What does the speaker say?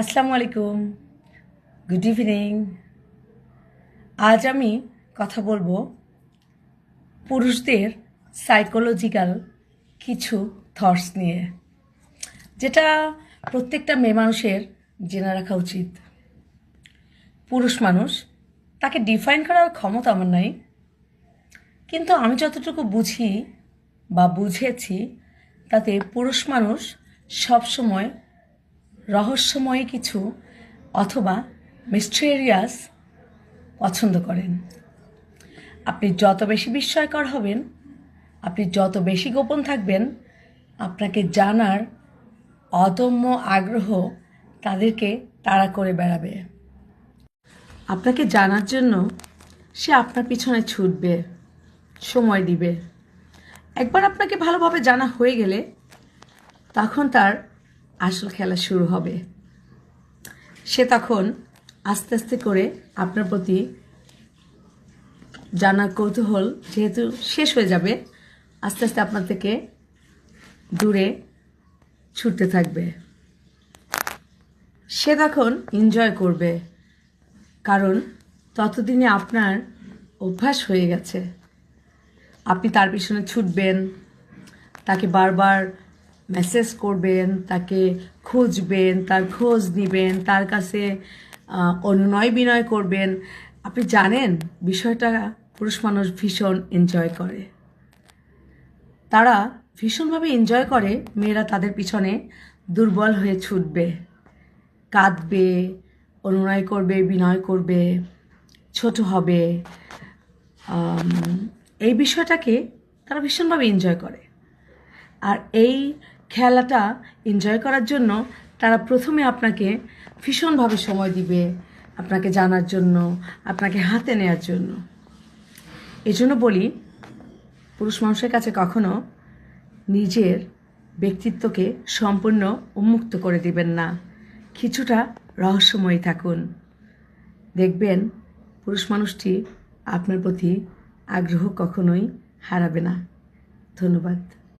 আসসালামু আলাইকুম, good evening. আজ আমি কথা বলবো পুরুষদের সাইকোলজিক্যাল কিছু থটস নিয়ে, যেটা প্রত্যেকটা মেয়ে মানুষের জেনে রাখা উচিত। পুরুষ মানুষ, তাকে ডিফাইন করার ক্ষমতা আমার নাই, কিন্তু আমি যতটুকু বুঝি বা বুঝেছি তাতে পুরুষ মানুষ সবসময় রহস্যময় কিছু অথবা মিস্টেরিয়াস পছন্দ করেন। আপনি যত বেশি বিস্ময়কর হবেন, আপনি যত বেশি গোপন থাকবেন, আপনাকে জানার অদম্য আগ্রহ তাদেরকে তাড়া করে বেড়াবে। আপনাকে জানার জন্য সে আপনার পিছনে ছুটবে, সময় দিবে। একবার আপনাকে ভালোভাবে জানা হয়ে গেলে তখন তার আসল খেলা শুরু হবে। সে তখন আস্তে আস্তে করে আপনার প্রতি জানার কৌতূহল যেহেতু শেষ হয়ে যাবে, আস্তে আস্তে আপনার থেকে দূরে ছুটতে থাকবে। সে তখন এনজয় করবে, কারণ ততদিনে আপনার অভ্যাস হয়ে গেছে। আপনি তার পিছনে ছুটবেন, তাকে বারবার মেসেজ করবেন, তাকে খুঁজবেন, তার খোঁজ নেবেন, তার কাছে অনুনয় বিনয় করবেন। আপনি জানেন বিষয়টা পুরুষ মানুষ ভীষণ এনজয় করে। তারা ভীষণভাবে এনজয় করে মেয়েরা তাদের পিছনে দুর্বল হয়ে ছুটবে, কাঁদবে, অনুনয় করবে, বিনয় করবে, ছোট হবে। এই বিষয়টাকে তারা ভীষণভাবে এনজয় করে। আর এই খেলাটা এনজয় করার জন্য তারা প্রথমে আপনাকে ভীষণভাবে সময় দিবে, আপনাকে জানার জন্য, আপনাকে হাতে নেওয়ার জন্য। এই জন্য বলি, পুরুষ মানুষের কাছে কখনো নিজের ব্যক্তিত্বকে সম্পূর্ণ উন্মুক্ত করে দিবেন না। কিছুটা রহস্যময়ী থাকুন, দেখবেন পুরুষ মানুষটি আপনার প্রতি আগ্রহ কখনোই হারাবে না। ধন্যবাদ।